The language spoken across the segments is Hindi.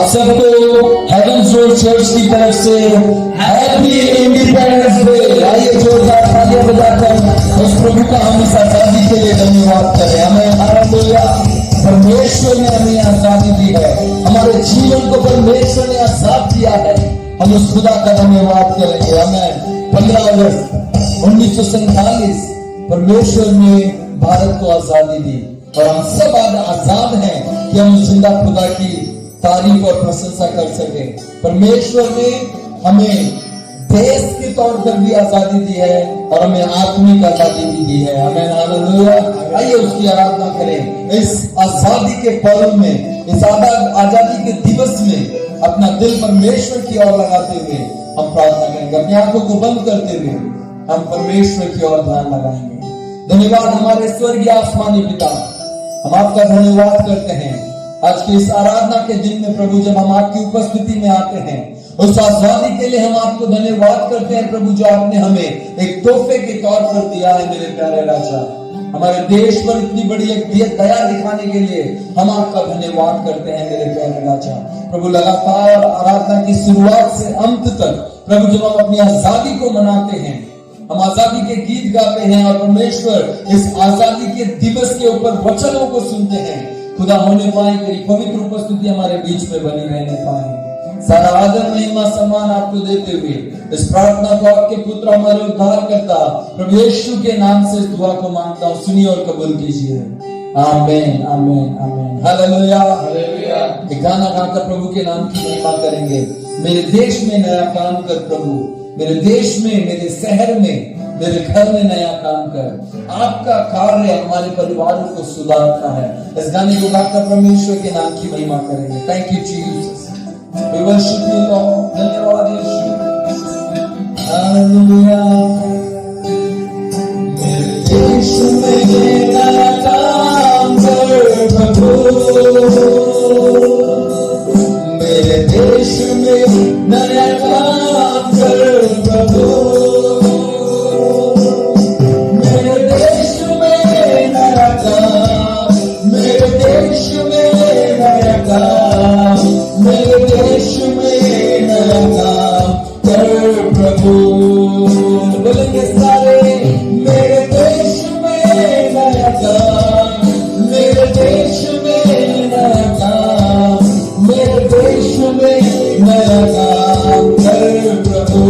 सबको हेवंस रोड चर्च की तरफ से हैप्पी इंडिपेंडेंस डे। आइए जोरदार तालियां बजाकर उस प्रभु का हम इस आजादी के लिए धन्यवाद करें। हमें हालेलुया, परमेश्वर ने हमें आजादी दी है, हमारे जीवन को परमेश्वर ने आजाद किया है। हम उस खुदा का धन्यवाद करेंगे। हमें 15 अगस्त 1947 परमेश्वर ने भारत को आजादी दी और हम सब आज आजाद हैं कि हम जिंदा खुदा की तारीफ और प्रशंसा कर सके। परमेश्वर ने हमें देश के तौर पर भी आजादी दी है और हमें आत्मिक आजादी भी दी है। हमें हालेलुया। आइए उसकी आराधना करें। इस आजादी के पर्व में, इस आजादी के दिवस में अपना दिल परमेश्वर की ओर लगाते हुए हम प्रार्थना करेंगे। अपनी आंखों को बंद करते हुए हम परमेश्वर की ओर ध्यान लगाएंगे। धन्यवाद हमारे स्वर्गीय आसमानी पिता, हम आपका धन्यवाद करते हैं आज के इस आराधना के दिन में प्रभु, जब हम आपकी उपस्थिति में आते हैं उस आजादी के लिए हम आपको धन्यवाद करते हैं प्रभु, जो आपने हमें एक तोहफे के तौर पर दिया है। मेरे प्यारे राजा, हमारे देश पर इतनी बड़ी एक दया दिखाने के लिए हम आपका धन्यवाद करते हैं। मेरे प्यारे राजा प्रभु, लगातार आराधना की शुरुआत से अंत तक प्रभु, जब हम अपनी आजादी को मनाते हैं, हम आजादी के गीत गाते हैं और परमेश्वर इस आजादी के दिवस के ऊपर वचनों को सुनते हैं, खुदा होने पाए तेरी पवित्र उपस्थिति हमारे बीच में बनी रहने पाए। सारा आदर महिमा सम्मान आपको देते हुए इस प्रार्थना को आपके पुत्र हमारे उद्धार करता प्रभु यीशु के नाम से इस दुआ को मांगता हूँ, सुनिए और कबूल कीजिए। आमीन आमीन आमीन। Hallelujah hallelujah. एक गाना गाकर प्रभु के नाम की महिमा करेंगे। मेरे देश में नया काम कर प्रभु, मेरे देश में, मेरे शहर में, मेरे घर में नया काम कर। आपका कार्य हमारे परिवारों को सुधारता है। इस गाने को गाकर परमेश्वर के नाम की महिमा करेंगे। Thank you Jesus, we worship you lord. धन्यवाद यीशु। हालेलुया। मेरे देश में नया काम कर प्रभु, मेरे देश में नया काम कर प्रभु, मेरे देश में नया काम, मेरे देश में नया काम, मेरे देश में नया काम कर प्रभु। बोलेंगे सारे, मेरे देश में नया काम, मेरे देश में नया काम, मेरे देश में नया काम कर प्रभु।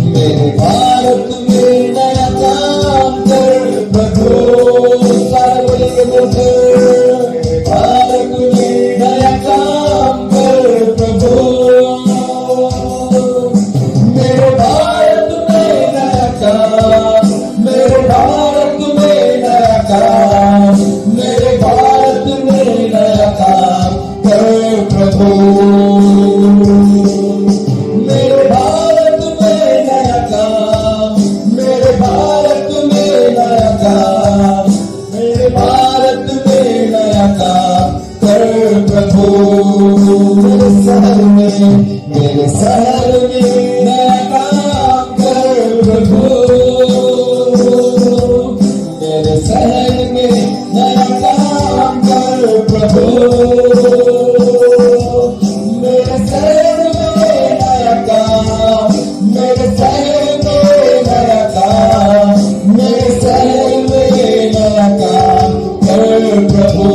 मेरे भारत में नया काम कर प्रभु। सारे बोलेंगे मुझे, मेरे भारत में नया काम कर प्रभु, मेरे भारत में नया काम, मेरे भारत में नया काम, मेरे भारत में नया काम कर प्रभु। मेरे भारत में नया काम, मेरे भारत में नया काम, मेरे भारत में नया काम कर प्रभु। मेरे शहर में, मेरे शहर में नया काम कर प्रभु, मेरे शहर में नया काम कर प्रभु, मेरे शहर में नया काम, मेरे शहर में नया काम, मेरे शहर में नया काम कर प्रभु।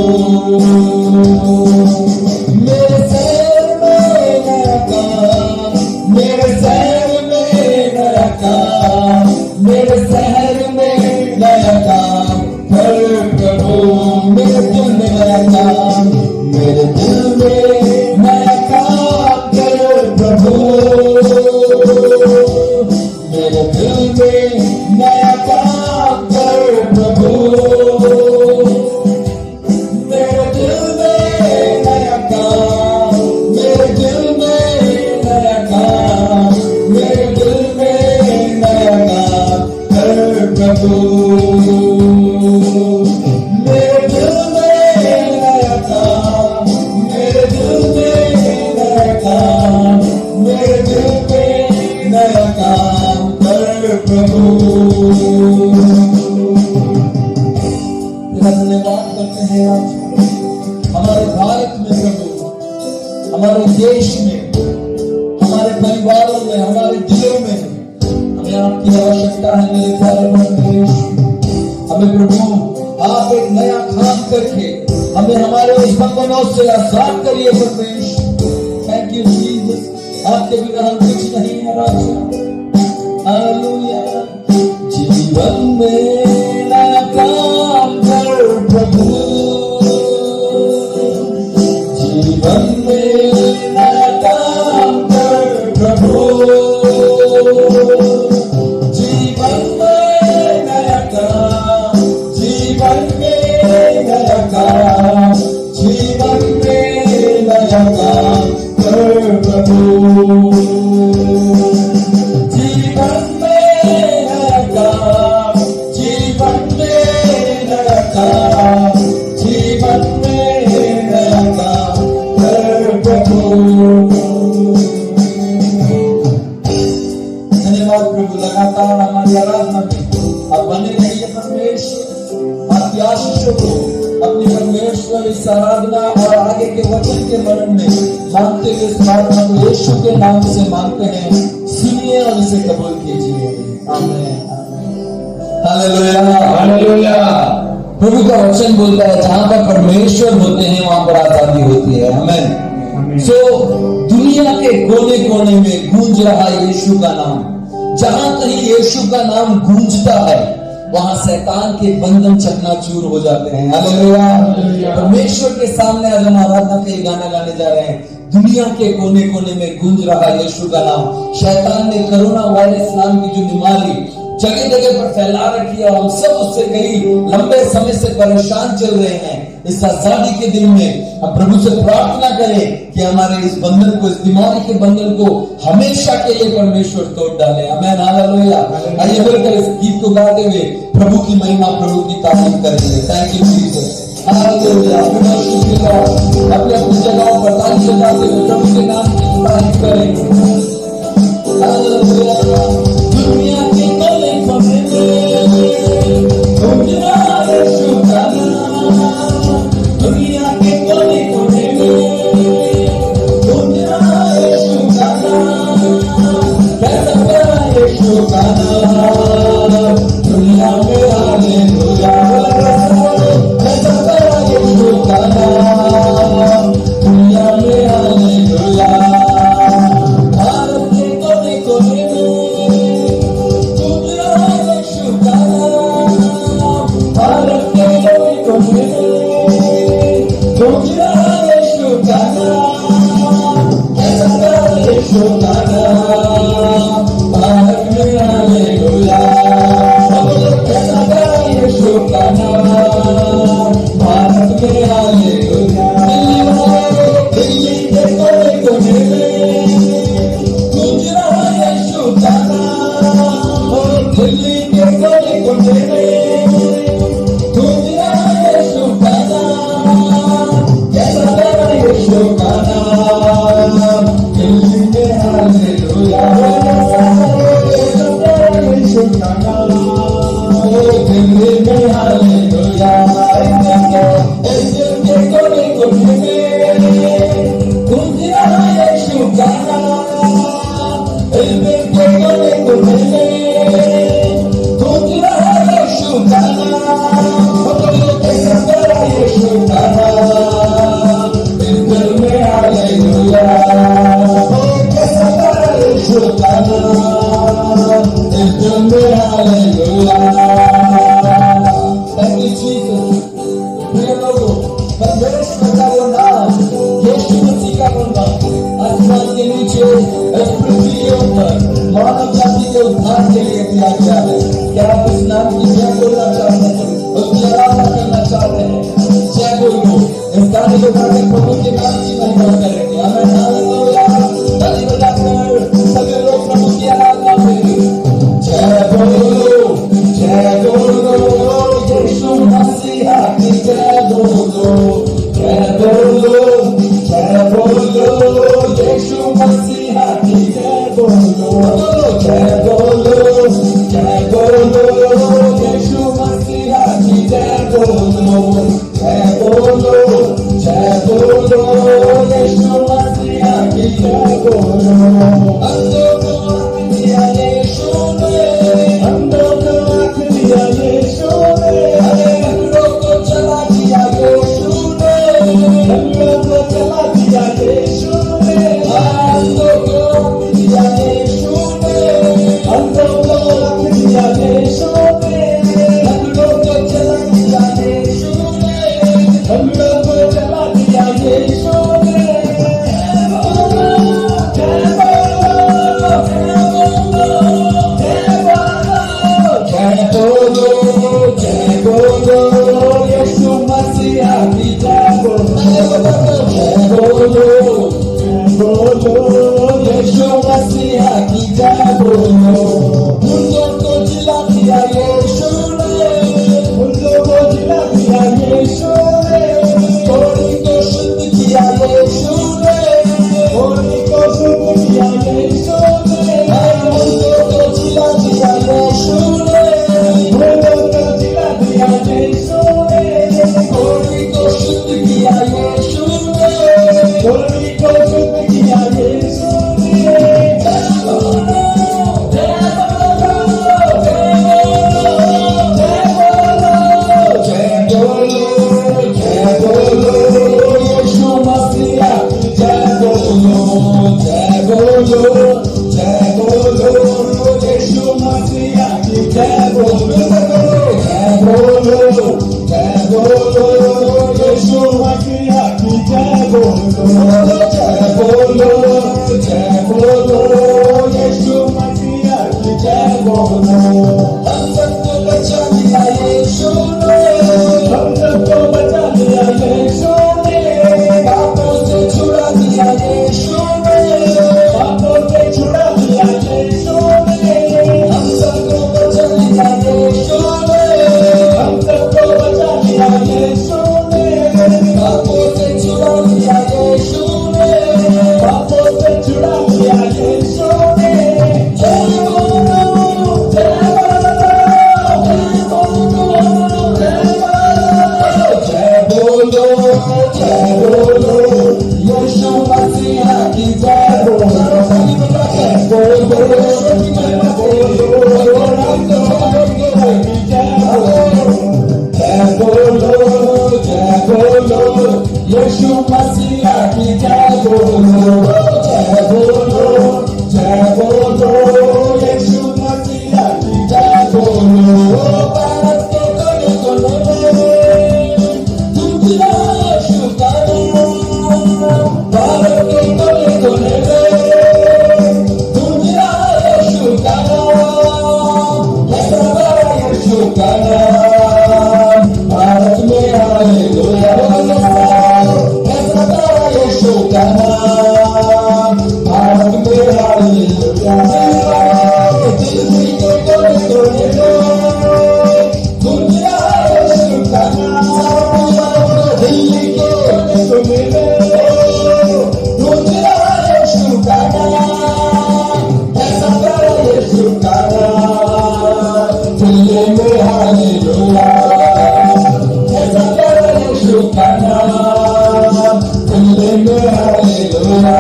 मेरे शहर में नया काम, मेरे शहर में नया काम, मेरे शहर में नया काम कर प्रभु। मेरे दिल में नया काम, मेरे दिल में नया काम कर प्रभु, मेरे दिल में नया काम कर प्रभु, मेरे दिल में नया काम, मेरे दिल में नया काम, मेरे दिल में नया काम कर प्रभु। मेरे दिल में नया काम, देश में, हमारे परिवारों में, हमारे दिलों में हमें आपकी आवश्यकता है मेरे प्यारे परमेश्वर। हमें प्रभु आप एक नया काम करके हमें हमारे उस बंधनों से आजाद करिए परमेश्वर। थैंक यू जीसस, आपके बिना हम कुछ नहीं है राजा। हालेलुया। जीवन में नया काम कर प्रभु, जीवन में नया काम कर प्रभु, जीवन में नया काम, जीवन में नया काम, जीवन में नया काम कर प्रभु, जीवन में नया काम, जीवन में नया काम, जीवन में नया काम कर प्रभु। धन्यवाद प्रभु, लगातार हमारी आराधना में आप बने रहिए परमेश्वर। आपकी आशीषों को अपनी परमेश्वर इस आराधना और आगे के वचन के मरण में मांगते हुए इस प्रार्थना को यीशु के नाम से मांगते हैं, सुनिए और इसे कबूल कीजिए। आमीन। Hallelujah, hallelujah. प्रभु का वचन बोलता है जहां पर परमेश्वर होते हैं वहां पर आजादी होती है। आमीन। सो दुनिया के कोने कोने में गूंज रहा यीशु का नाम। जहां कहीं यीशु का नाम गूंजता है वहां शैतान के बंधन चकनाचूर हो जाते हैं। हालेलुया। परमेश्वर के सामने आज हम आराधना का ये गाना गाने जा रहे हैं। दुनिया के कोने कोने में गूंज रहा यीशु का नाम। शैतान ने कोरोना वायरस नाम की जो बीमारी जगह जगह पर फैला रखी है, हम सब उससे कई लंबे समय से परेशान चल रहे हैं। इस आजादी के दिन में हम प्रभु से प्रार्थना करें कि हमारे इस बंधन को, इस बीमारी के बंधन को हमेशा के लिए परमेश्वर तोड़ डाले। आमीन। हालेलुया। आइए मिलकर इस गीत को गाते हुए प्रभु की महिमा, प्रभु की तारीफ करेंगे। Thank you Jesus. हालेलुया। अपने अपनी जगहों पर ताली बजाते हुए प्रभु के नाम की तारीफ करेंगे। हालेलुया। दुनिया के कोने कोने में गूंज रहा यीशु का नाम, दुनिया के कोने कोने में गूंज रहा यीशु का नाम, कैसा प्यारा यीशु का नाम, दुनिया में हालेलुया, कैसा प्यारा यीशु का नाम, दुनिया में हालेलुया। भारत के कोने कोने में गूंज रहा यीशु का नाम, भारत के कोने कोने में गूंज रहा यीशु का नाम, कैसा प्यारा यीशु का नाम, भारत में हालेलुया, कैसा प्यारा यीशु का नाम, भारत में हालेलुया। दिल्ली के कोने कोने में गूंज रहा यीशु का नाम, दिल्ली के कोने कोने में गूंज रहा यीशु का नाम, कैसा प्यारा यीशु का नाम, दिल्ली में हालेलुया, कैसा प्यारा यीशु का नाम, दिल्ली में हालेलुया। दिल के कोने कोने में गूंज रहा यीशु का नाम, दिल के कोने कोने में गूंज रहा यीशु का नाम, कैसा प्यारा यीशु का नाम, दिल में हालेलुया, कैसा प्यारा यीशु का नाम, दिल में हालेलुया। Thank you Jesus। प्रिय लोगों, परमेश्वर का वो नाम, यीशु मसीह का वो नाम आसमान के नीचे, इस पृथ्वी के ऊपर मानव जाति के उद्धार के लिए दिया गया है। क्या आप उस नाम की जय बोलना चाहते हैं, उसकी आराधना करना चाहते हैं? जय बोलो। इस गाने को गाकर प्रभु के नाम की महिमा करेंगे। आमीन। हालेलुया। ताली बजाकर सभी लोग प्रभु की आराधना करेंगे। जय बोलो, जय बोलो, यीशु मसीहा की जय बोलो, जय बोलो, जय बोलो, यीशु मसीहा की जय बोलो, जय बोलो, जय बोलो, यीशु मसीहा की जय बोलो, जय बोलो, जय बोलो, यीशु मसीहा किया यीशु ने, चोरी को शुद्ध किया यीशु ने। जय बोलो, जय बोलो, जय बोलो, जय बोलो, यीशु मसीह जय बोलो, जय बोलो, जय बोलो, यीशु मसीह जय बोलो, जय बोलो, जय बोलो, यीशु मसीह जय बोलो, जय बोलो, जय बोलो, यीशु मसीह जय बोलो। हम सबको बचा लिया यीशु ने, हम सबको बचा लिया यीशु ने, पापों से छुड़ा दिया यीशु ने, पापों से छुड़ा दिया यीशु ने। हम सबको बचा लिया यीशु ने, हम सबको बचा लिया यीशु ने, पापों से छुड़ा दिया यीशु ने, पापों से छुड़ा दिया यीशु ने। जय बोलो, जय बोलो, जय बोलो, जय बोलो, जय बोलो, यीशु मसीह की जय बोलो, जय बोलो, जय बोलो, जय बोलो, यीशु मसीह की जय बोलो, जय बोलो, जय बोलो, यीशु मसीह की जय बोलो। भारत के कोने कोने में गूंजना यीशु का नाम, भारत के कोने कोने में गूंजना यीशु का नाम, ऐसा बड़ा यीशु का नाम, भारत में हालेलुया, ऐसा बड़ा यीशु का नाम, भारत में हालेलुया। दिल्ली के कोने कोने में गूंजना यीशु का नाम, दिल्ली के कोने कोने में गूंजना यीशु का नाम, ऐसा बड़ा यीशु का नाम, दिल्ली में हालेलुया, ऐसा बड़ा यीशु का नाम, दिल्ली में हालेलुया,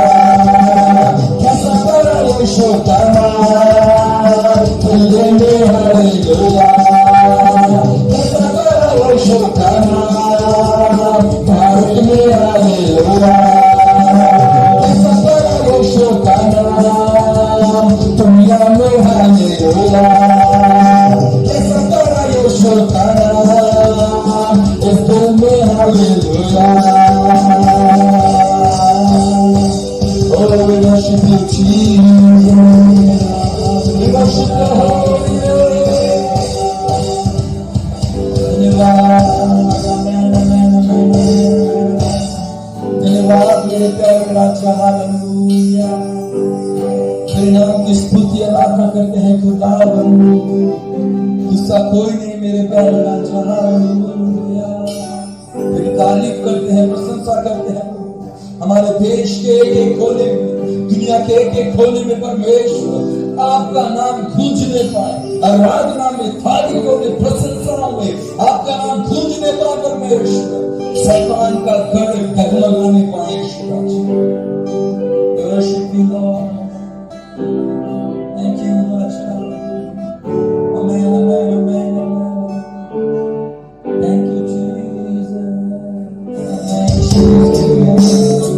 ऐसा बड़ा यीशु का नाम, दिल्ली में हालेलुया, ऐसा बड़ा यीशु का नाम, भारत में हालेलुया, ऐसा बड़ा यीशु का नाम, दुनिया में हालेलुया, ऐसा बड़ा यीशु का नाम, इस दिल में hallelujah. Oh, we worship you, Jesus. We worship your holy name. धन्यवाद, धन्यवाद मेरे प्यारे राजा, हालेलुया। तेरे नाम की स्तुति आराधना करते हैं खुदा, दूसरा कोई नहीं मेरे प्यारे राजा, हालेलुया। तेरी तारीफ करते हैं, प्रशंसा करते हैं। हमारे देश के एक एक कोने में, दुनिया के एक एक कोने में परमेश्वर आपका नाम गूंजने पाए, आराधना में, तारीफों में, प्रशंसाओं में आपका नाम गूंजने पाए परमेश्वर, शैतान का गढ़ डगमगाने पाए। Worship you, Lord. Thank you, Lord. Amen, amen, amen, amen. Thank you, Jesus. Thank you, Jesus.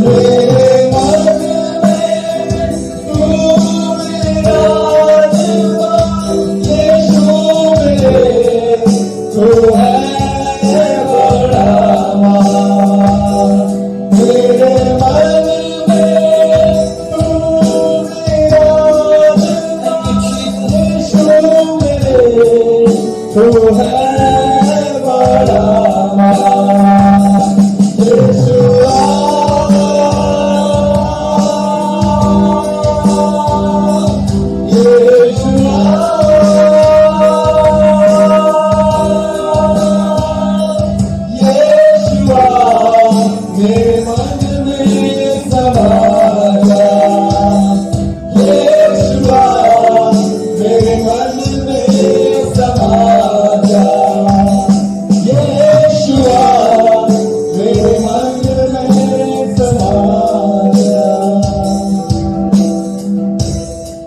मेरे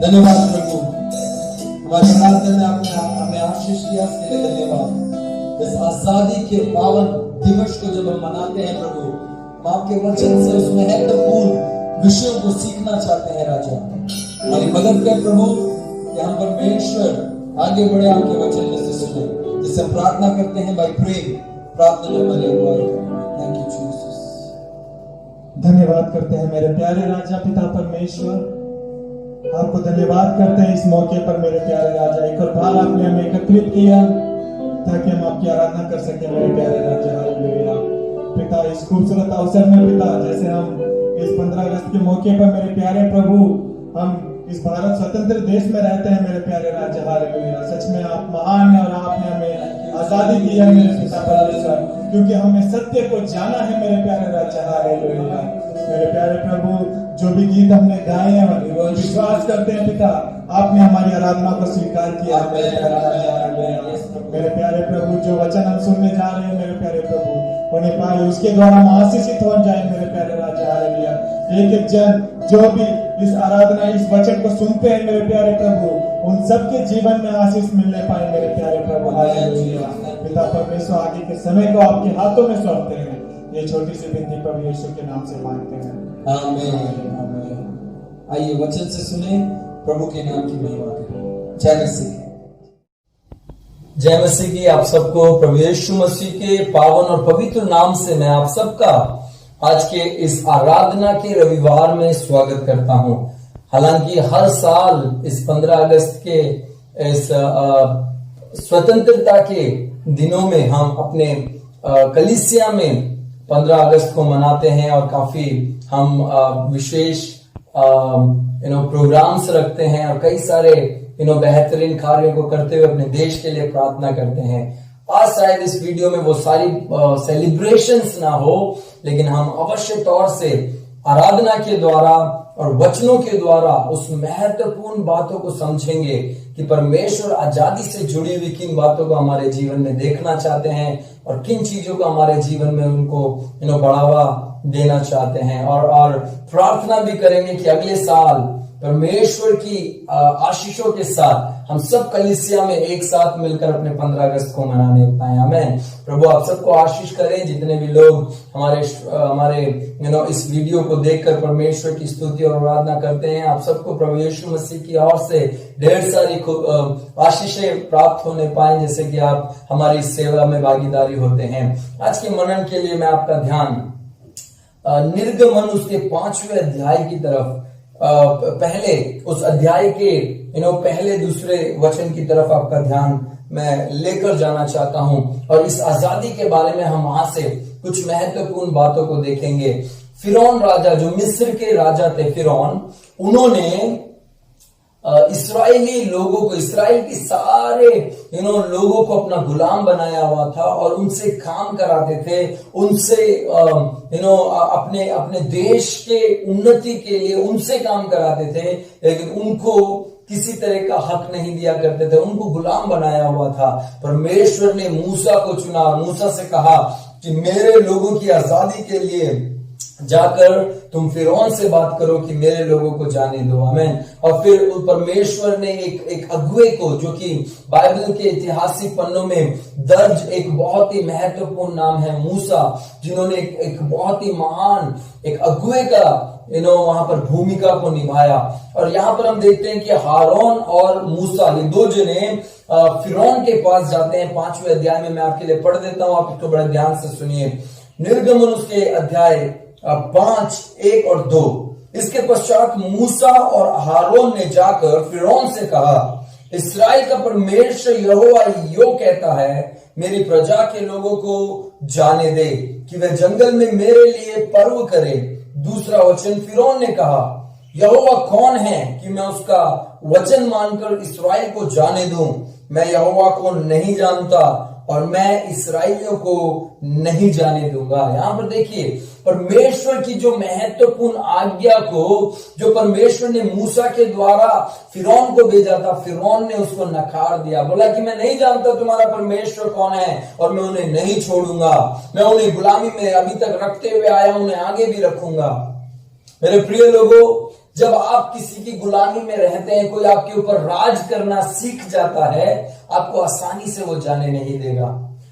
धन्यवाद प्रभु, हमारे प्रार्थना में आपने हमें आशीष दिया, इसके लिए धन्यवाद। इस आजादी के पावन दिवस को जब हम मनाते हैं प्रभु, हम आपके वचन से उस महत्वपूर्ण विषयों को सीखना चाहते हैं राजा। हमारी मदद कर प्रभु कि हम परमेश्वर आगे बढ़े, आपके वचन में से सुने, जिससे हम प्रार्थना करते हैं भाई प्रेम, प्रार्थना में हमारी अगुवाई करें। Thank you Jesus. धन्यवाद करते हैं मेरे प्यारे राजा पिता परमेश्वर, आपको धन्यवाद करते हैं इस मौके पर मेरे प्यारे राजा। एक और बार आपने हमें एकत्रित किया ताकि हम आपकी आराधना कर सके मेरे प्यारे राजा। हालेलुया पिता, इस खूबसूरत अवसर में पिता, जैसे हम इस 15 अगस्त के मौके पर मेरे प्यारे प्रभु, हम इस भारत स्वतंत्र देश में रहते हैं मेरे प्यारे राजा। हालेलुया, सच में आप महान हैं और आपने हमें आजादी दी है मेरे पिता परमेश्वर, क्योंकि हमें सत्य को जाना है मेरे प्यारे राजा। हालेलुया मेरे प्यारे प्रभु, जो भी गीत हमने गाए हैं और विश्वास करते हैं पिता, आपने हमारी आराधना को स्वीकार किया मेरे प्यारे राजा। मेरे प्यारे प्रभु, जो वचन हम सुनने जा रहे हैं मेरे प्यारे प्रभु, उन्हें पाए उसके द्वारा हम आशीषित हो जाए मेरे प्यारे राजा। हालेलुया, एक एक जन जो भी इस आराधना, इस वचन को सुनते हैं मेरे प्यारे प्रभु, उन सबके जीवन में आशीष मिलने पाए मेरे प्यारे प्रभु। हालेलुया पिता परमेश्वर, आगे के समय को आपके हाथों में सौंपते हैं। ये छोटी सी विनती प्रभु यीशु के नाम से मांगते हैं, आमीन। आइए वचन से सुने, प्रभु के नाम की महिमा करें। जय मसीह। जय मसीह की आप सबको प्रभु यीशु मसीह के पावन और पवित्र नाम से मैं आप सबका आज के इस आराधना के रविवार में स्वागत करता हूं। हालांकि हर साल इस 15 अगस्त के इस स्वतंत्रता के दिनों में हम अपने कलीसिया में 15 अगस्त को मनाते हैं और काफी हम विशेष प्रोग्राम्स रखते हैं और कई सारे बेहतरीन कार्यों को करते हुए अपने देश के लिए प्रार्थना करते हैं। आज शायद इस वीडियो में वो सारी सेलिब्रेशंस ना हो, लेकिन हम अवश्य तौर से आराधना के द्वारा और वचनों के द्वारा उस महत्वपूर्ण बातों को समझेंगे कि परमेश्वर आजादी से जुड़ी हुई किन बातों को हमारे जीवन में देखना चाहते हैं और किन चीजों को हमारे जीवन में उनको बढ़ावा देना चाहते हैं। और प्रार्थना भी करेंगे कि अगले साल परमेश्वर की आशीषों के साथ हम सब कलीसिया में एक साथ मिलकर अपने 15 अगस्त को मनाने पाए। आमीन। प्रभु आप सबको आशीष करें। जितने भी लोग हमारे इस वीडियो को देखकर परमेश्वर की स्तुति और आराधना करते हैं, आप सबको प्रभु यीशु मसीह की ओर से ढेर सारी आशीषें प्राप्त होने पाए, जैसे कि आप हमारी सेवा में भागीदारी होते हैं। आज के मनन के लिए मैं आपका ध्यान निर्गमन उसके 5वें अध्याय की तरफ, पहले उस अध्याय के पहले दूसरे वचन की तरफ आपका ध्यान मैं लेकर जाना चाहता हूं और इस आजादी के बारे में हम वहां से कुछ महत्वपूर्ण बातों को देखेंगे। फिरौन राजा, जो मिस्र के राजा थे फिरौन, उन्होंने इस्राएली लोगों को, इस्राएल के सारे लोगों को अपना गुलाम बनाया हुआ था और उनसे काम कराते थे, उनसे अपने देश के उन्नति के लिए उनसे काम कराते थे, लेकिन उनको किसी तरह का हक नहीं दिया करते थे, उनको गुलाम बनाया हुआ था। परमेश्वर ने मूसा को चुना और मूसा से कहा कि मेरे लोगों की आजादी के लिए जाकर तुम फिरौन से बात करो कि मेरे लोगों को जाने दो। आमीन। और फिर परमेश्वर ने एक अगुए को, जो कि बाइबल के ऐतिहासिक पन्नों में दर्ज एक बहुत ही महत्वपूर्ण नाम है, मूसा, जिन्होंने एक बहुत ही महान एक अगुए का वहां पर भूमिका को निभाया। और यहाँ पर हम देखते हैं कि हारून और मूसा, ये दो जने फिरौन के पास जाते हैं। 5वें अध्याय में मैं आपके लिए पढ़ देता हूं, आप इसको बड़े ध्यान से सुनिए। निर्गमन उसके अध्याय 5, 1 और 2। इसके पश्चात मूसा और हारून ने जाकर फिरौन से कहा, इस्राएल का परमेश्वर यहोवा यो कहता है, मेरी प्रजा के लोगों को जाने दे कि वे जंगल में मेरे लिए पर्व करे। दूसरा वचन, फिरौन ने कहा, यहोवा कौन है कि मैं उसका वचन मानकर इस्राएल को जाने दूं? मैं यहोवा को नहीं जानता और मैं इस्राएलियों को नहीं जाने दूंगा। यहां पर देखिए, परमेश्वर की जो महत्वपूर्ण आज्ञा को, जो परमेश्वर ने मूसा के द्वारा फिरौन को भेजा था, फिरौन ने उसको नकार दिया, बोला कि मैं नहीं जानता तुम्हारा परमेश्वर कौन है और मैं उन्हें नहीं छोड़ूंगा, मैं उन्हें गुलामी में अभी तक रखते हुए आया, उन्हें आगे भी रखूंगा। मेरे प्रिय लोगों, जब आप किसी की गुलामी में रहते हैं, कोई आपके ऊपर राज करना सीख जाता है, आपको आसानी से वो जाने नहीं देगा,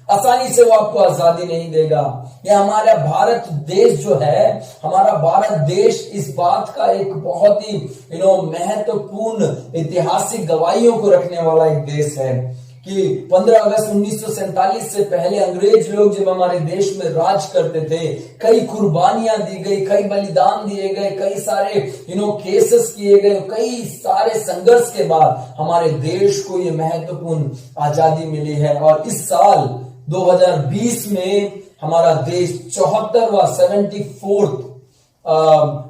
आसानी से वो आपको आजादी नहीं देगा। ये हमारा भारत देश जो है, हमारा भारत देश इस बात का एक बहुत ही महत्वपूर्ण ऐतिहासिक गवाहियों को रखने वाला एक देश है कि 15 अगस्त 1947 से पहले अंग्रेज लोग जब हमारे देश में राज करते थे, कई कुर्बानियां दी गई, कई बलिदान दिए गए, कई सारे केसेस किए गए, कई सारे संघर्ष के बाद हमारे देश को ये महत्वपूर्ण आजादी मिली है। और इस साल 2020 में हमारा देश 74वां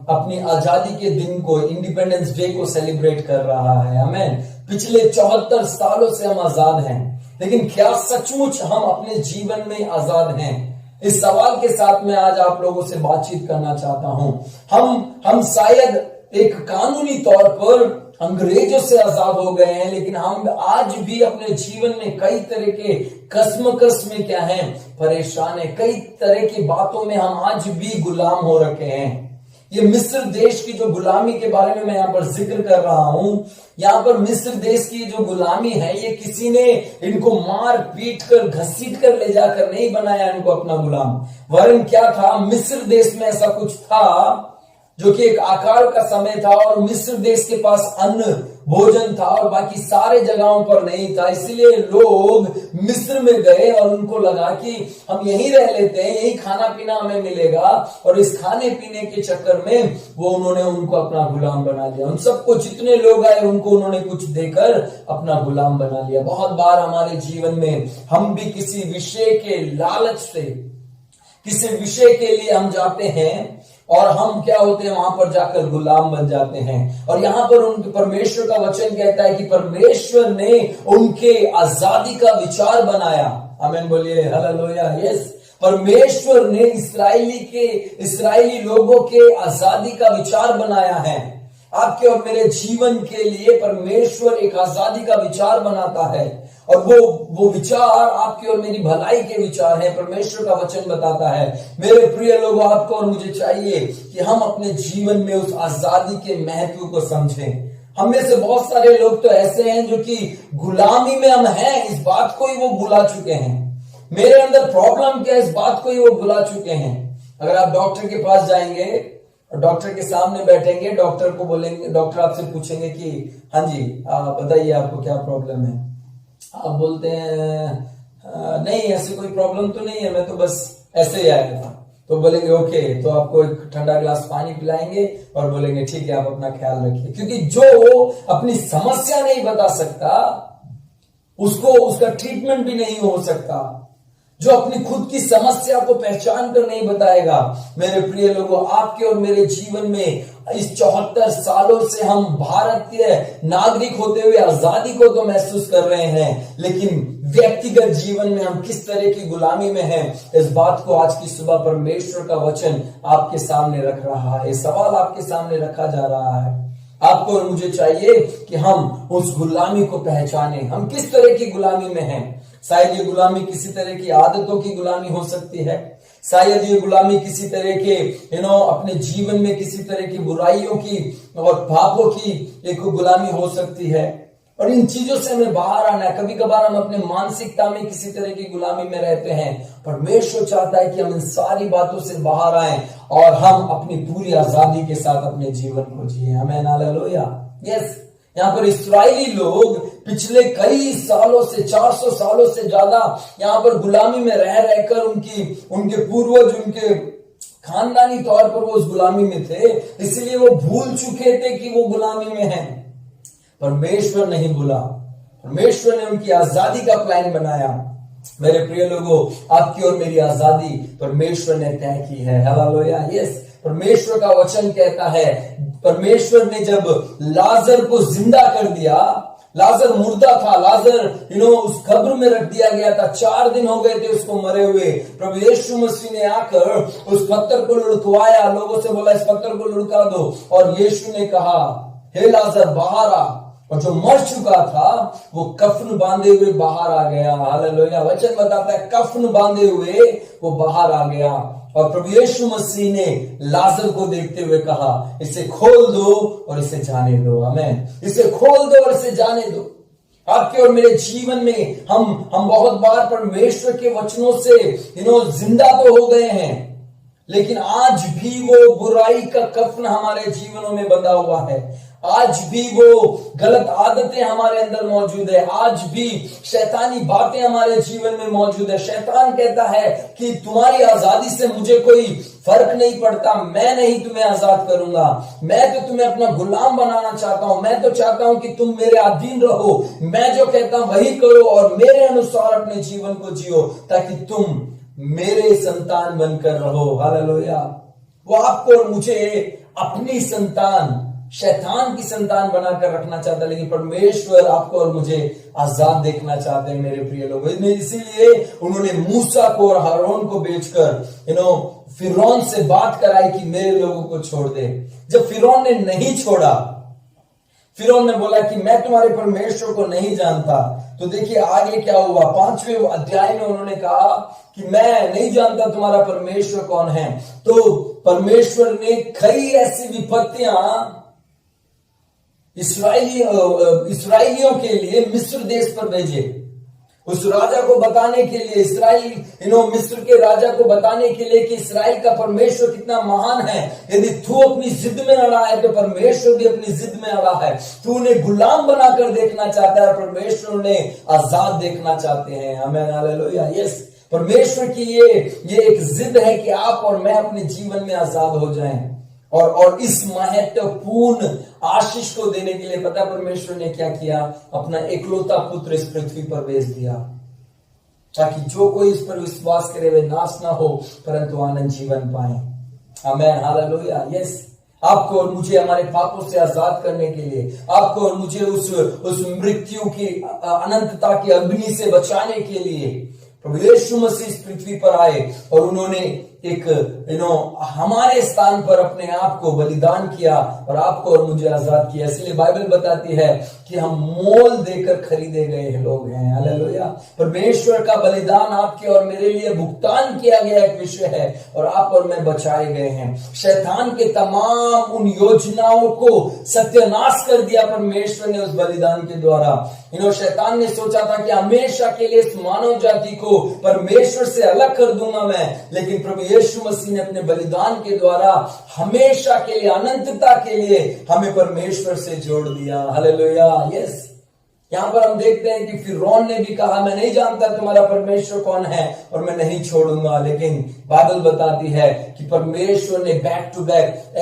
अपनी आजादी के दिन को, इंडिपेंडेंस डे को सेलिब्रेट कर रहा है। हमें पिछले 74 सालों से हम आजाद हैं, लेकिन क्या सचमुच हम अपने जीवन में आजाद हैं? इस सवाल के साथ मैं आज आप लोगों से बातचीत करना चाहता हूं। हम शायद एक कानूनी तौर पर अंग्रेजों से आजाद हो गए हैं, लेकिन हम आज भी अपने जीवन में कई तरह के कसमकस में क्या है, परेशान है। कई तरह की बातों में हम आज भी गुलाम हो रखे हैं। ये मिस्र देश की जो गुलामी के बारे में मैं यहाँ पर जिक्र कर रहा हूं, यहाँ पर मिस्र देश की जो गुलामी है, ये किसी ने इनको मार पीट कर, घसीट कर ले जाकर नहीं बनाया इनको अपना गुलाम। वरन क्या था, मिस्र देश में ऐसा कुछ था जो कि एक आकार का समय था, और मिस्र देश के पास अन्न भोजन था और बाकी सारे जगहों पर नहीं था। इसलिए लोग मिस्र में गए और उनको लगा कि हम यहीं रह लेते हैं, यही खाना पीना हमें मिलेगा, और इस खाने पीने के चक्कर में उन्होंने उनको अपना गुलाम बना लिया। उन सबको, जितने लोग आए उनको उन्होंने कुछ देकर अपना गुलाम बना लिया। बहुत बार हमारे जीवन में हम भी किसी विषय के लालच से, किसी विषय के लिए हम जाते हैं और हम क्या होते हैं, वहां पर जाकर गुलाम बन जाते हैं। और यहां पर उनके परमेश्वर का वचन कहता है कि परमेश्वर ने उनके आजादी का विचार बनाया। आमीन बोलिए, हालेलुया। यस, परमेश्वर ने इस्राएली लोगों के आजादी का विचार बनाया है। आपके और मेरे जीवन के लिए परमेश्वर एक आजादी का विचार बनाता है, और वो विचार आपकी और मेरी भलाई के विचार है। परमेश्वर का वचन बताता है, मेरे प्रिय लोगों, आपको और मुझे चाहिए कि हम अपने जीवन में उस आजादी के महत्व को समझें। हम में से बहुत सारे लोग तो ऐसे हैं जो कि गुलामी में हम हैं, इस बात को ही वो भुला चुके हैं। मेरे अंदर प्रॉब्लम क्या है, इस बात को ही वो भुला चुके हैं। अगर आप डॉक्टर के पास जाएंगे और डॉक्टर के सामने बैठेंगे, डॉक्टर को बोलेंगे, डॉक्टर आपसे पूछेंगे कि हाँ जी बताइए आपको क्या प्रॉब्लम है। आप बोलते हैं नहीं ऐसी कोई प्रॉब्लम तो नहीं है, मैं तो बस ऐसे ही आया था। तो बोलेंगे ओके, तो आपको एक ठंडा ग्लास पानी पिलाएंगे और बोलेंगे ठीक है, आप अपना ख्याल रखिए। क्योंकि जो अपनी समस्या नहीं बता सकता, उसको उसका ट्रीटमेंट भी नहीं हो सकता। जो अपनी खुद की समस्या को पहचान कर नहीं बताएगा, मेरे प्रिय लोगों, आपके और मेरे जीवन में इस 74 सालों से हम भारतीय नागरिक होते हुए आजादी को तो महसूस कर रहे हैं, लेकिन व्यक्तिगत जीवन में हम किस तरह की गुलामी में हैं, इस बात को आज की सुबह परमेश्वर का वचन आपके सामने रख रहा है। सवाल आपके सामने रखा जा रहा है। आपको और मुझे चाहिए कि हम उस गुलामी को पहचाने। हम किस तरह की गुलामी में हैं। शायद ये गुलामी किसी तरह की आदतों की गुलामी हो सकती है, शायद ये गुलामी किसी तरह के अपने जीवन में किसी तरह की बुराइयों की और पापों की एक गुलामी हो सकती है, और इन चीजों से हमें बाहर आना है। कभी कभार हम अपने मानसिकता में किसी तरह की गुलामी में रहते हैं। परमेश्वर चाहता है कि हम इन सारी बातों से बाहर आएं और हम अपनी पूरी आजादी के साथ अपने जीवन को जिए। आमीन, हालेलुया। यस, यहाँ पर इस्राएली लोग पिछले कई सालों से, 400 सालों से ज्यादा यहाँ पर गुलामी में रह रहकर उनके पूर्वज, उनके खानदानी तौर पर वो उस गुलामी में थे, इसलिए वो भूल चुके थे कि वो गुलामी में हैं। परमेश्वर नहीं भूला, परमेश्वर ने उनकी आजादी का प्लान बनाया। मेरे प्रिय लोगों, आपकी और मेरी आजादी परमेश्वर ने तय की है। हालेलुया। यस, परमेश्वर का वचन कहता है, परमेश्वर ने जब लाजर को जिंदा कर दिया, लाजर मुर्दा था, लाजर उस कब्र में रख दिया गया था, 4 दिन हो गए थे उसको मरे हुए। प्रभु यीशु मसीह ने आकर उस पत्थर को लुढ़कवाया, लोगों से बोला इस पत्थर को लुढ़का दो, और यीशु ने कहा हे लाजर बाहर आ, और जो मर चुका था वो कफन बांधे हुए बाहर आ गया। हालेलुया। वचन बताता है कफन बांधे हुए वो बाहर आ गया। और प्रभु यीशु मसीह ने लाजर को देखते हुए कहा, इसे खोल दो और इसे जाने दो। आमीन। इसे खोल दो और इसे जाने दो। आपके और मेरे जीवन में हम बहुत बार परमेश्वर के वचनों से जिंदा तो हो गए हैं, लेकिन आज भी वो बुराई का कफन हमारे जीवनों में बंधा हुआ है। आज भी वो गलत आदतें हमारे अंदर मौजूद है। आज भी शैतानी बातें हमारे जीवन में मौजूद है। शैतान कहता है कि तुम्हारी आजादी से मुझे कोई फर्क नहीं पड़ता, मैं नहीं तुम्हें आजाद करूंगा, मैं तो तुम्हें अपना गुलाम बनाना चाहता हूं, मैं तो चाहता हूं कि तुम मेरे अधीन रहो, मैं जो कहता हूं वही करो और मेरे अनुसार अपने जीवन को जियो, ताकि तुम मेरे संतान बनकर रहो। हालेलुया। वो आपको और मुझे अपनी संतान, शैतान की संतान बनाकर रखना चाहता है, लेकिन परमेश्वर आपको और मुझे आजाद देखना चाहते हैं मेरे प्रिय लोग। इसीलिए उन्होंने मूसा को और हारून को बेचकर फिरौन से बात कराई कि मेरे लोगों को छोड़ दे। जब फिरौन ने नहीं छोड़ा, फिरौन ने बोला कि मैं तुम्हारे परमेश्वर को नहीं जानता, तो देखिए आगे क्या हुआ। 5वें अध्याय में उन्होंने कहा कि मैं नहीं जानता तुम्हारा परमेश्वर कौन है। तो परमेश्वर ने कई ऐसी विपत्तियां इसराइलियों के लिए मिस्र देश पर भेजे, उस राजा को बताने के लिए, मिस्र के राजा को बताने के लिए कि इस्राएल का परमेश्वर कितना महान है। यदि तू अपनी जिद में अड़ा है तो परमेश्वर भी अपनी जिद में अड़ा है। तू उन्हें गुलाम बनाकर देखना चाहता है, परमेश्वर उन्हें आजाद देखना चाहते हैं। आमीन, हालेलुया। यस, परमेश्वर की ये एक जिद है कि आप और मैं अपने जीवन में आजाद हो जाएं। और इस महत्वपूर्ण आशीष को देने के लिए पता परमेश्वर ने क्या किया, अपना एकलौता पुत्र इस पृथ्वी पर भेज दिया, ताकि जो कोई इस पर विश्वास करे वे नाश ना हो परंतु आनंद जीवन पाए। आमीन, हालेलुया। यस, आपको और मुझे हमारे पापों से आजाद करने के लिए, आपको और मुझे उस मृत्यु की अनंतता की अग्नि से बचाने के लिए प्रभु यीशु मसीह इस पृथ्वी पर आए और उन्होंने एक हमारे स्थान पर अपने आप को बलिदान किया और आपको और मुझे आजाद किया। इसलिए बाइबल बताती है कि हम मोल देकर खरीदे गए लोग हैं। हालेलुया। परमेश्वर का बलिदान आपके और मेरे लिए भुगतान किया गया एक विषय है और आप और मैं बचाए गए हैं। शैतान के तमाम उन योजनाओं को सत्यानाश कर दिया परमेश्वर ने उस बलिदान के द्वारा। शैतान ने सोचा था कि हमेशा के लिए इस मानव जाति को परमेश्वर से अलग कर दूंगा मैं, लेकिन प्रभु यीशु मसीह ने अपने बलिदान के द्वारा हमेशा के लिए, अनंतता के लिए हमें परमेश्वर से जोड़ दिया। हालेलुया। यस, यहां पर हम देखते हैं कि फिरौन ने भी कहा मैं नहीं जानता तुम्हारा परमेश्वर कौन है और मैं नहीं छोड़ूंगा, लेकिन बाइबल बताती है कि परमेश्वर ने बैक टू बैक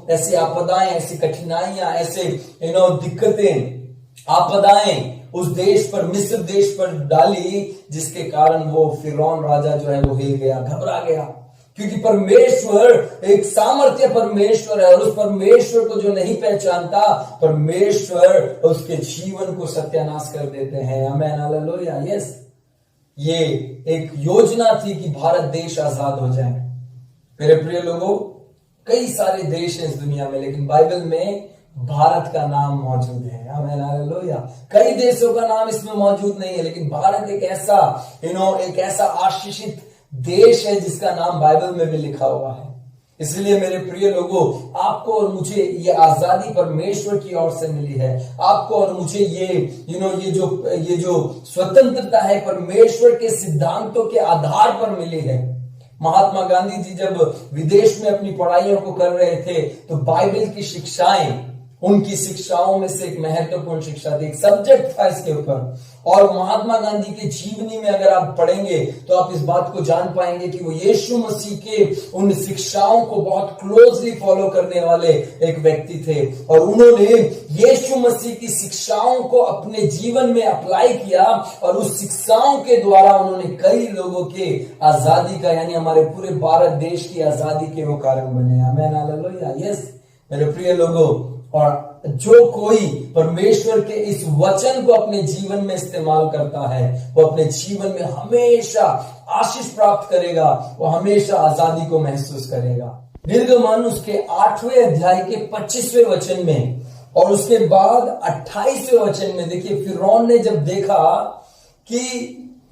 ऐसी आपदाएं, ऐसी कठिनाइयां, ऐसे दिक्कतें, आपदाएं उस देश पर, मिस्र देश पर डाली, जिसके कारण वो फिरौन राजा जो है वो हिल गया, घबरा गया, क्योंकि परमेश्वर एक सामर्थ्य परमेश्वर है और उस परमेश्वर को जो नहीं पहचानता, परमेश्वर उसके जीवन को सत्यानाश कर देते हैं। आमीन, हालेलुया। यस, ये एक योजना थी कि भारत देश आजाद हो जाए। मेरे प्रिय लोगों, कई सारे देश हैं इस दुनिया में, लेकिन बाइबल में भारत का नाम मौजूद है। आमीन, हालेलुया। कई देशों का नाम इसमें मौजूद नहीं है, लेकिन भारत एक ऐसा आशीषित देश है जिसका नाम बाइबल में भी लिखा हुआ है। इसलिए मेरे प्रिय लोगों, आपको और मुझे ये आजादी परमेश्वर की ओर से मिली है। आपको और मुझे ये जो स्वतंत्रता है परमेश्वर के सिद्धांतों के आधार पर मिली है। महात्मा गांधी जी जब विदेश में अपनी पढ़ाइयों को कर रहे थे तो बाइबल की शिक्षाएं, उनकी शिक्षाओं में से एक महत्वपूर्ण शिक्षा थी, एक सब्जेक्ट था इसके ऊपर। और महात्मा गांधी की जीवनी में अगर आप पढ़ेंगे तो आप इस बात को जान पाएंगे कि वो यीशु मसीह के उन शिक्षाओं को बहुत क्लोजली फॉलो करने वाले एक व्यक्ति थे और उन्होंने यीशु मसीह की शिक्षाओं को अपने जीवन में अप्लाई किया और उस शिक्षाओं के द्वारा उन्होंने कई लोगों के आजादी का, यानी हमारे पूरे भारत देश की आजादी के वो कारण बने। आमीन, हालेलुया। यस, मेरे प्रिय लोगों, और जो कोई परमेश्वर के इस वचन को अपने जीवन में इस्तेमाल करता है वो अपने जीवन में हमेशा आशीष प्राप्त करेगा, वो हमेशा आजादी को महसूस करेगा। निर्गमन उसके 8वें अध्याय के 25वें वचन में और उसके बाद 28वें वचन में देखिए, फिरौन ने जब देखा कि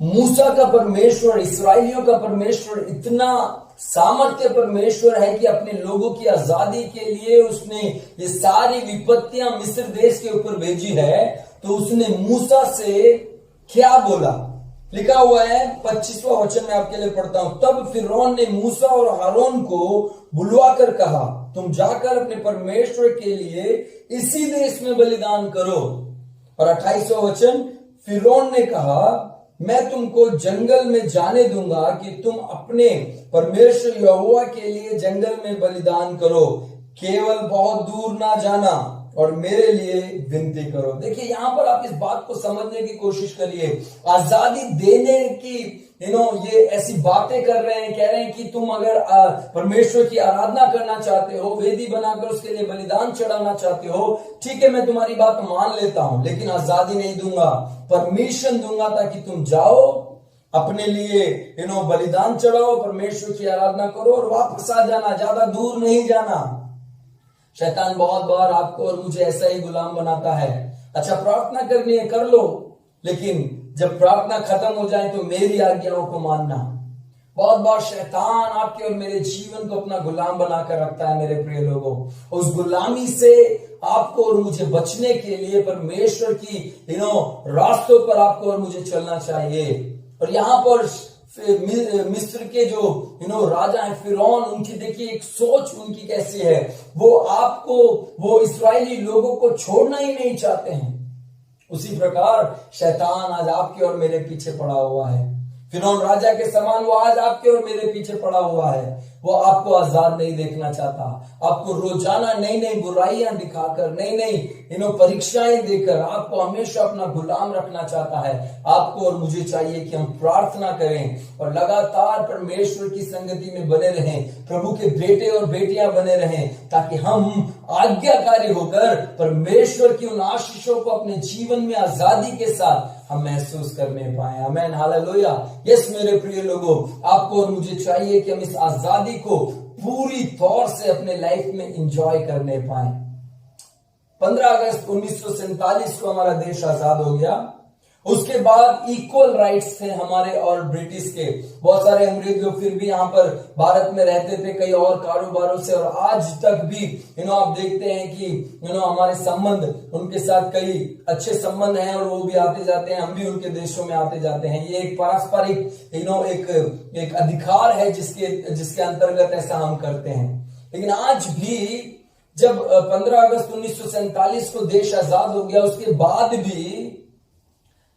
मूसा का परमेश्वर, इसराइलियों का परमेश्वर इतना सामर्थ्य परमेश्वर है कि अपने लोगों की आजादी के लिए उसने ये सारी विपत्तियां मिस्र देश के ऊपर भेजी है। तो उसने मूसा से क्या बोला, लिखा हुआ है 25वां वचन में आपके लिए पढ़ता हूं। तब फिरौन ने मूसा और हारून को बुलवाकर कहा, तुम जाकर अपने परमेश्वर के लिए इसी देश में बलिदान करो। और 28वां वचन, फिरौन ने कहा, मैं तुमको जंगल में जाने दूंगा कि तुम अपने परमेश्वर यहोवा के लिए जंगल में बलिदान करो, केवल बहुत दूर ना जाना और मेरे लिए विनती करो। देखिए यहां पर आप इस बात को समझने की कोशिश करिए। आजादी देने की ये ऐसी बातें कर रहे हैं, कह रहे हैं कि तुम अगर परमेश्वर की आराधना करना चाहते हो, वेदी बनाकर उसके लिए बलिदान चढ़ाना चाहते हो, ठीक है, मैं तुम्हारी बात मान लेता हूं, लेकिन आजादी नहीं दूंगा, परमिशन दूंगा ताकि तुम जाओ, अपने लिए बलिदान चढ़ाओ, परमेश्वर की आराधना करो और वापस आ जाना, ज्यादा दूर नहीं जाना। शैतान बहुत बार आपको और मुझे ऐसा ही गुलाम बनाता है। अच्छा, प्रार्थना करनी है, कर लो, लेकिन जब प्रार्थना खत्म हो जाए तो मेरी आज्ञाओं को मानना। बहुत बार शैतान आपके और मेरे जीवन को अपना गुलाम बनाकर रखता है मेरे प्रिय लोगों। उस गुलामी से आपको और मुझे बचने के लिए परमेश्वर की रास्तों पर आपको और मुझे चलना चाहिए। और यहां पर मिस्र के जो राजा है फिरौन, उनकी देखिए एक सोच उनकी कैसी है। वो इस्राएली लोगों को छोड़ना ही नहीं चाहते हैं। उसी प्रकार शैतान आज आपके और मेरे पीछे पड़ा हुआ है। फिरौन राजा के समान वो आज आपके और मेरे पीछे पड़ा हुआ है। वो आपको आजाद नहीं देखना चाहता। आपको रोजाना नई नई बुराइयां दिखाकर, नई नई परीक्षाएं देकर आपको हमेशा अपना गुलाम रखना चाहता है। आपको और मुझे चाहिए कि हम प्रार्थना करें और लगातार परमेश्वर की संगति में बने रहें, प्रभु के बेटे और बेटियां बने रहें, ताकि हम आज्ञाकारी होकर परमेश्वर की उन आशीषों को अपने जीवन में आजादी के साथ हम महसूस करने पाए। आमीन, हालेलुया। यस मेरे प्रिय लोगों, आपको और मुझे चाहिए कि हम इस आजादी को पूरी तौर से अपने लाइफ में एंजॉय करने पाए। 15 अगस्त 1947 को हमारा देश आजाद हो गया। उसके बाद इक्वल राइट्स थे हमारे और ब्रिटिश के। बहुत सारे अंग्रेज लोग फिर भी यहाँ पर भारत में रहते थे कई और कारोबारों से, और आज तक भी आप देखते हैं कि हमारे संबंध उनके साथ कई अच्छे संबंध हैं और वो भी आते जाते हैं, हम भी उनके देशों में आते जाते हैं। ये एक पारस्परिक एक अधिकार है जिसके अंतर्गत ऐसा हम करते हैं। लेकिन आज भी जब 15 अगस्त 1947 को देश आजाद हो गया, उसके बाद भी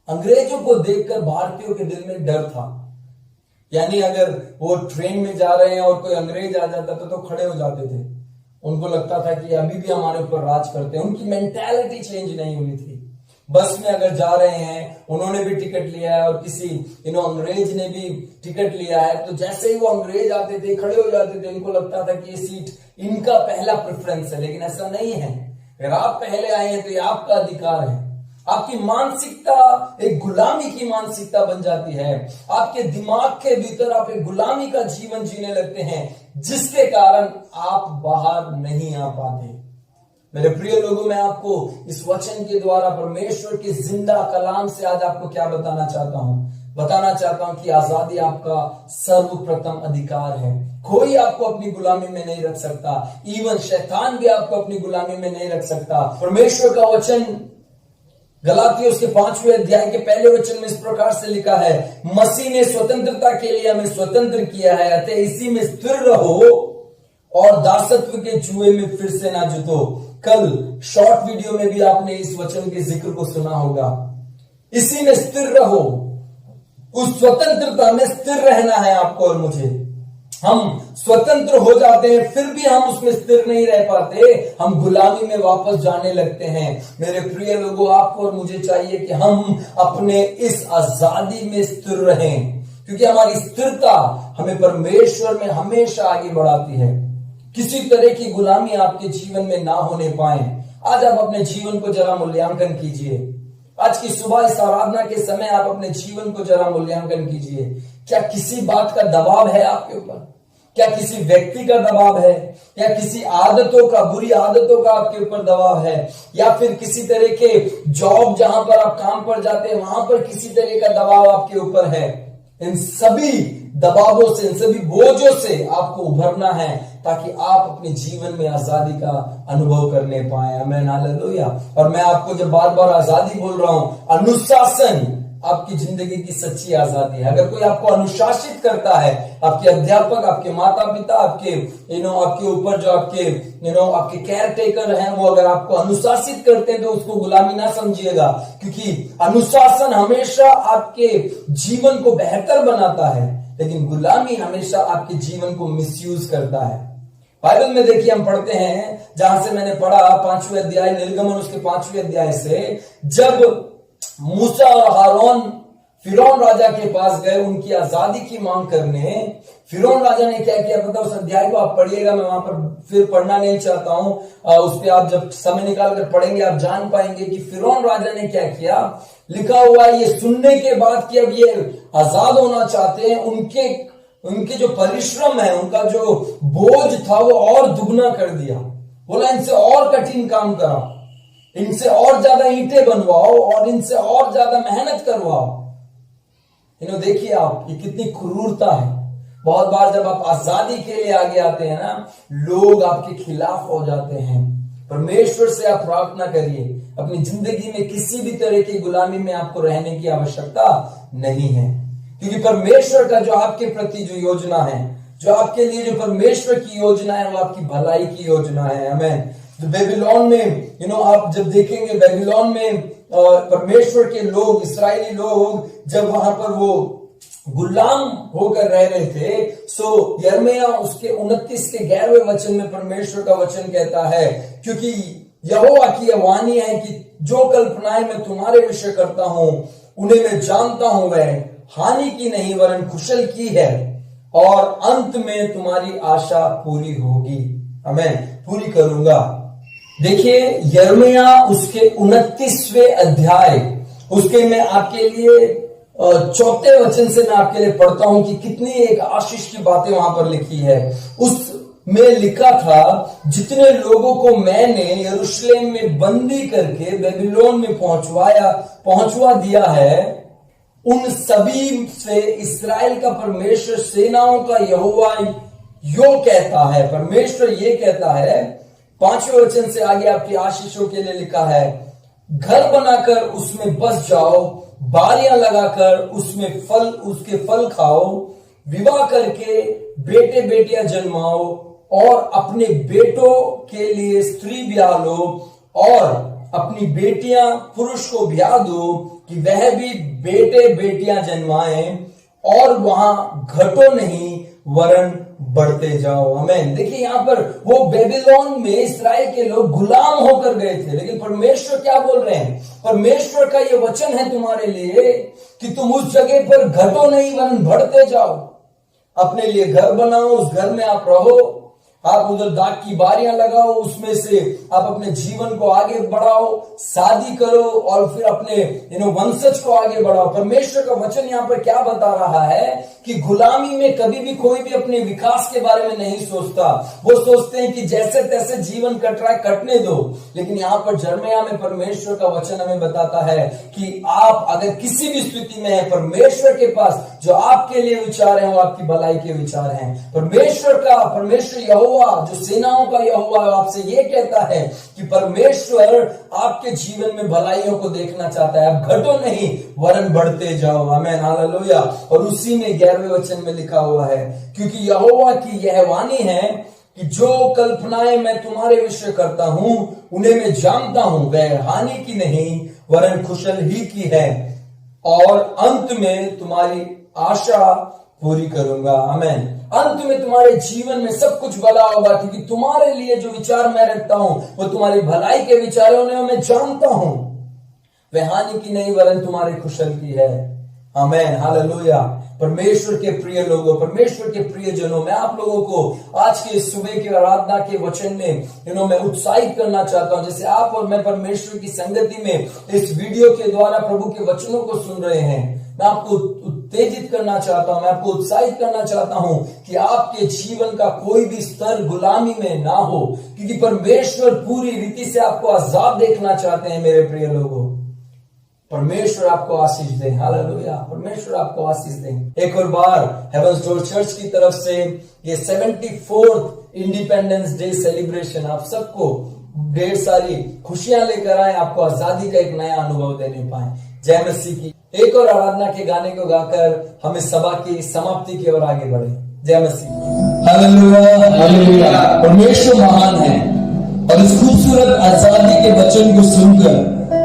अंग्रेजों को देखकर भारतीयों के दिल में डर था। यानी अगर वो ट्रेन में जा रहे हैं और कोई अंग्रेज आ जाता तो खड़े हो जाते थे। उनको लगता था कि अभी भी हमारे ऊपर राज करते हैं। उनकी मेंटालिटी चेंज नहीं हुई थी। बस में अगर जा रहे हैं, उन्होंने भी टिकट लिया है और किसी अंग्रेज ने भी टिकट लिया है, तो जैसे ही वो अंग्रेज आते थे खड़े हो जाते थे। इनको लगता था कि ये सीट इनका पहला प्रेफरेंस है, लेकिन ऐसा नहीं है। अगर आप पहले आए हैं तो ये आपका अधिकार है। आपकी मानसिकता एक गुलामी की मानसिकता बन जाती है। आपके दिमाग के भीतर आप एक गुलामी का जीवन जीने लगते हैं, जिसके कारण आप बाहर नहीं आ पाते। मेरे प्रिय लोगों, मैं आपको इस वचन के द्वारा परमेश्वर के जिंदा कलाम से आज आपको क्या बताना चाहता हूं कि आजादी आपका सर्वप्रथम अधिकार है। कोई आपको अपनी गुलामी में नहीं रख सकता। इवन शैतान भी आपको अपनी गुलामी में नहीं रख सकता। परमेश्वर का वचन गलातियों उसके 5वें अध्याय के पहले वचन में इस प्रकार से लिखा है, मसीह ने स्वतंत्रता के लिए हमें स्वतंत्र किया है, अतः इसी में स्थिर रहो और दासत्व के जुए में फिर से ना जुटो। कल शॉर्ट वीडियो में भी आपने इस वचन के जिक्र को सुना होगा। इसी में स्थिर रहो, उस स्वतंत्रता में स्थिर रहना है आपको और मुझे। हम स्वतंत्र हो जाते हैं, फिर भी हम उसमें स्थिर नहीं रह पाते, हम गुलामी में वापस जाने लगते हैं। मेरे प्रिय लोगों, आपको और मुझे चाहिए कि हम अपने इस आजादी में स्थिर रहें, क्योंकि हमारी स्थिरता हमें परमेश्वर में हमेशा आगे बढ़ाती है। किसी तरह की गुलामी आपके जीवन में ना होने पाए। आज आप अपने जीवन को जरा मूल्यांकन कीजिए। आज की सुबह इस आराधना के समय आप अपने जीवन को जरा मूल्यांकन कीजिए। क्या किसी बात का दबाव है आपके ऊपर? क्या किसी व्यक्ति का दबाव है, या किसी आदतों का, बुरी आदतों का आपके ऊपर दबाव है, या फिर किसी तरह के जॉब जहां पर आप काम पर जाते हैं वहां पर किसी तरह का दबाव आपके ऊपर है। इन सभी दबावों से, इन सभी बोझों से आपको उभरना है ताकि आप अपने जीवन में आजादी का अनुभव करने पाए। आमीन, हालेलुया। और मैं आपको जब बार बार आजादी बोल रहा हूं, अनुशासन आपकी जिंदगी की सच्ची आजादी है। अगर कोई आपको अनुशासित करता है, आपके अध्यापक, आपके माता पिता, आपके आपके ऊपर जो आपके केयर टेकर हैं, वो अगर आपको अनुशासित करते हैं तो उसको गुलामी ना समझिएगा, क्योंकि अनुशासन हमेशा आपके जीवन को बेहतर बनाता है, लेकिन गुलामी हमेशा आपके जीवन को मिसयूज करता है। बाइबल में देखिए, हम पढ़ते हैं, जहां से मैंने पढ़ा 5वें अध्याय निर्गमन, उसके 5वें अध्याय से, जब मूसा और हारून फिरौन राजा के पास गए उनकी आजादी की मांग करने, फिरौन राजा ने क्या किया पता? उस अध्याय को आप पढ़िएगा, मैं वहां पर फिर पढ़ना नहीं चाहता हूं, उस पर आप जब समय निकालकर पढ़ेंगे आप जान पाएंगे कि फिरौन राजा ने क्या किया। लिखा हुआ है ये सुनने के बाद कि अब ये आजाद होना चाहते हैं, उनके जो परिश्रम है, उनका जो बोझ था वो और दुगना कर दिया। बोला इनसे और कठिन काम कराओ, इनसे और ज्यादा ईंटें बनवाओ और इनसे और ज्यादा मेहनत करवाओ। देखिए आप, ये कितनी क्रूरता है। बहुत बार जब आप आजादी के लिए आगे आते हैं ना, लोग आपके खिलाफ हो जाते हैं। परमेश्वर से आप प्रार्थना करिए, अपनी जिंदगी में किसी भी तरह की गुलामी में आपको रहने की आवश्यकता नहीं है, क्योंकि परमेश्वर का जो आपके प्रति जो योजना है, जो आपके लिए जो परमेश्वर की योजना है, वो आपकी भलाई की योजना है। आमीन। तो बेबीलोन में आप जब देखेंगे, बेबीलोन में परमेश्वर के लोग, इस्राएली लोग, जब वहां पर वो गुलाम होकर रह रहे थे, सो यिर्मयाह उसके 29 के 11वें वचन में परमेश्वर का वचन कहता है, क्योंकि यहोवा की यह वाणी है कि जो कल्पनाएं मैं तुम्हारे विषय करता हूं उन्हें मैं जानता हूं, वह हानि की नहीं वरन कुशल की है, और अंत में तुम्हारी आशा पूरी होगी। आमीन, पूरी करूंगा। देखिए यिर्मयाह उसके 29वें अध्याय, उसके मैं आपके लिए 4 वचन से मैं आपके लिए पढ़ता हूं कि कितनी एक आशीष की बातें वहां पर लिखी है। उसमें लिखा था, जितने लोगों को मैंने यरूशलेम में बंदी करके बेबीलोन में पहुंचवा दिया है, उन सभी से इस्राएल का परमेश्वर, सेनाओं का यहोवा यो कहता है, परमेश्वर ये कहता है, 5वें वचन से आगे आपकी आशीषों के लिए लिखा है, घर बनाकर उसमें बस जाओ, बारियां लगाकर उसके फल खाओ, विवाह करके बेटे बेटियां जन्माओ और अपने बेटों के लिए स्त्री ब्याह लो, और अपनी बेटियां पुरुष को ब्याह दो कि वह भी बेटे बेटियां जन्माएं, और वहां घटो नहीं वरन बढ़ते जाओ। आमीन। देखिए यहां पर वो बेबीलोन में इस्राएल के लोग गुलाम होकर गए थे, लेकिन परमेश्वर क्या बोल रहे हैं? परमेश्वर का ये वचन है तुम्हारे लिए कि तुम उस जगह पर घटो नहीं वरन बढ़ते जाओ। अपने लिए घर बनाओ, उस घर में आप रहो, आप उधर दाग की बारियां लगाओ, उसमें से आप अपने जीवन को आगे बढ़ाओ, शादी करो और फिर अपने वंशज को आगे बढ़ाओ। परमेश्वर का वचन यहां पर क्या बता रहा है कि गुलामी में कभी भी कोई भी अपने विकास के बारे में नहीं सोचता। वो सोचते हैं कि जैसे तैसे जीवन कट रहा है, कटने दो। लेकिन यहां पर यिर्मयाह में परमेश्वर का वचन हमें बताता है कि आप अगर किसी भी स्थिति में है, परमेश्वर के पास जो आपके लिए विचार है वो आपकी भलाई के विचार हैं। परमेश्वर यहोवा, जो सेनाओं का यहोवा आपसे ये कहता है कि परमेश्वर आपके जीवन में भलाइयों को देखना चाहता है। आप घटो नहीं वरन बढ़ते जाओ। आमीन, हालेलुया। और उसी में 11वें वचन में लिखा हुआ है, क्योंकि यहोवा की यह वाणी है कि जो कल्पनाएं मैं तुम्हारे विषय करता हूं उन्हें मैं जानता हूं, वह हानि की नहीं वरन कुशल ही की है, और अंत में तुम्हारी आशा पूरी करूंगा। आमीन। अंत में तुम्हारे जीवन में सब कुछ भला होगा, क्योंकि तुम्हारे लिए जो विचार मैं रखता हूं वो तुम्हारी भलाई के विचार है, उन्हें मैं जानता हूं, वह हानि की नहीं वरन तुम्हारे कुशल की है। आमीन, हालेलुया। परमेश्वर के प्रिय लोगों, परमेश्वर के प्रिय जनों, मैं आप लोगों को आज के सुबह की आराधना के वचन में मैं उत्साहित करना चाहता हूं। जैसे आप और मैं परमेश्वर की संगति में इस वीडियो के द्वारा प्रभु के वचनों को सुन रहे हैं, मैं आपको उत्तेजित करना चाहता हूं, मैं आपको उत्साहित करना चाहता हूं कि आपके जीवन का कोई भी स्तर गुलामी में ना हो, क्योंकि परमेश्वर पूरी रीति से आपको आजाद देखना चाहते हैं मेरे प्रिय लोगों। परमेश्वर आपको आशीष दे, हालेलुया, परमेश्वर आपको आशीष दे। एक और बार हेवंस डोर चर्च की तरफ से ये 74th इंडिपेंडेंस डे सेलिब्रेशन आप सबको ढेर सारी खुशियां लेकर आए, आपको आजादी का एक नया अनुभव देने पाए। जय मसीह की। एक और आराधना के गाने को गाकर हम इस सभा की समाप्ति की ओर आगे बढ़े। जय मसीह। Hallelujah, hallelujah. परमेश्वर महान है और इस खूबसूरत आजादी के वचन को सुनकर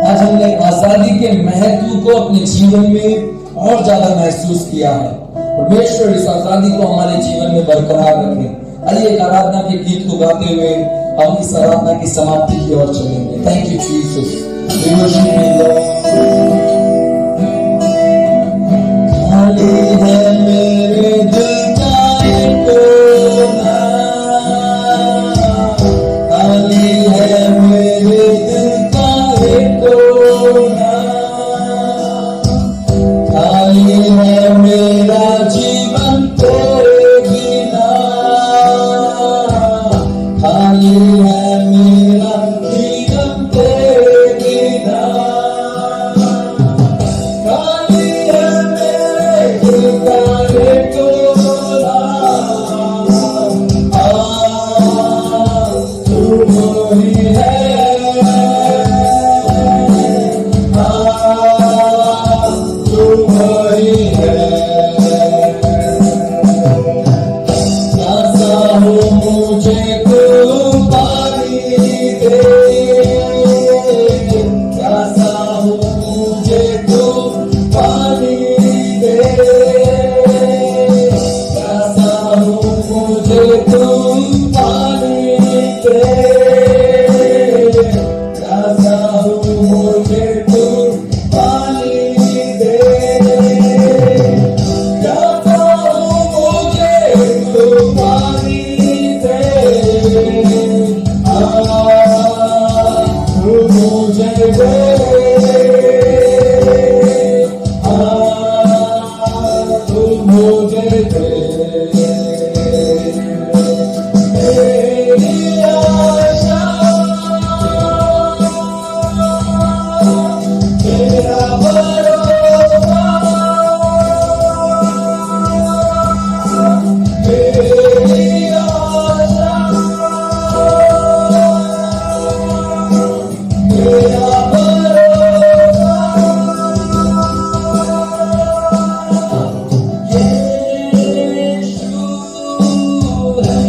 आज हमने आजादी के महत्व को अपने जीवन में और ज्यादा महसूस किया है। परमेश्वर इस आजादी को हमारे जीवन में बरकरार रखे। आइए एक आराधना के गीत को गाते हुए हम इस आराधना की समाप्ति की ओर चलेंगे। Thank you Jesus. खाली है मेरे दिल का एक कोना, खाली है मेरे दिल का एक कोना, खाली है मेरा जीवन तेरे बिना, खाली है मेरा जीवन तेरे बिना, खाली है मेरे दिल का एक कोना, तू ही है, तू ही है। प्यासा हूँ मुझे तू पानी दे, प्यासा हूँ मुझे तू पानी दे, प्यासा हूँ मुझे तू पानी दे, प्यासा हूँ मुझे तू पानी दे, प्यासा हूँ मुझे तू पानी दे, तू मुझे दे, तू मुझे दे। मेरी आशा तेरा भरोसा, मेरी आशा तेरा भरोसा, यीशु है,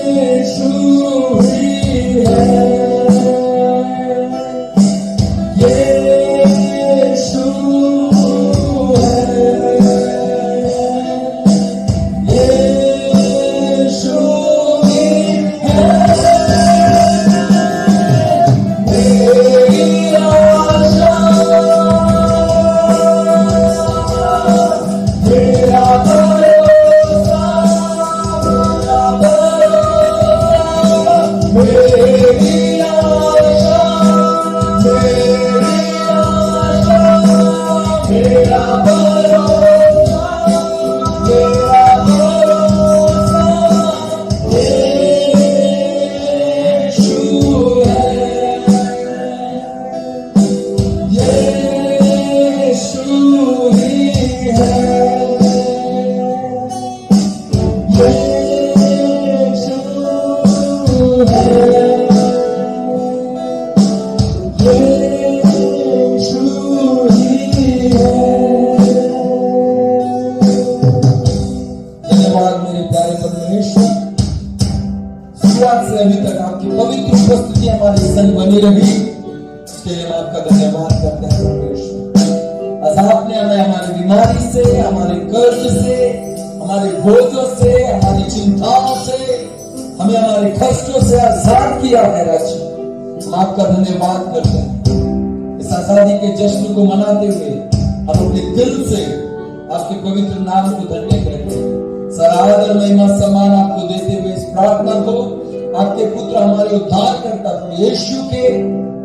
यीशु ही है, यीशु है, यीशु ही है। मेरी आशा तेरा भरोसा, मेरी आशा, मेरी आशा, मेरा भरोसा, मेरा भरोसा, यीशु है, यीशु ही है, यीशु है, यीशु ही है। धन्यवाद मेरे प्यारे परमेश्वर, शुरुआत से अभी तक आपकी पवित्र उपस्थिति हमारे संग बनी रही, इसके लिए हम आपका धन्यवाद करते हैं परमेश्वर। आज आपने हमें हमारी बीमारी से, हमारे कर्ज से, हमारे बोझों से, हमारी चिंताओं से, हमें हमारे कष्टों से आजाद किया है राजा। हम आपका धन्यवाद करते हैं। इस आजादी के जश्न को मनाते हुए हम अपने दिल से आपके पवित्र नाम को धन्य करते हैं। सारा आदर महिमा सम्मान आपको देते हुए इस प्रार्थना को आपके पुत्र हमारे उद्धारकर्ता प्रभु यीशु के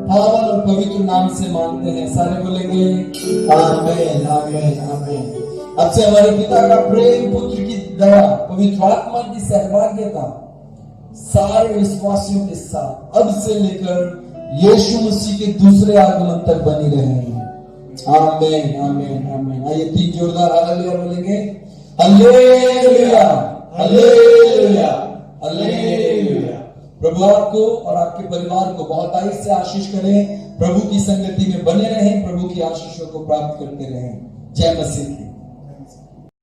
पावन और पवित्र नाम से मांगते हैं। सारे बोलेंगे आमीन आमीन आमीन। अब से हमारे पिता का प्रेम, पुत्र की दया, पवित्र आत्मा की सहभागिता सारे विश्वासियों के साथ अब से लेकर यीशु मसीह के दूसरे आगमन तक बनी रहे। आमीन आमीन आमीन। आइए 3 जोरदार हालेलुया बोलेंगे। Hallelujah hallelujah hallelujah. प्रभु आपको और आपके परिवार को बहुत आयु से आशीष करें। प्रभु की संगति में बने रहें, प्रभु की आशीषों को प्राप्त करते रहें। जय मसीह।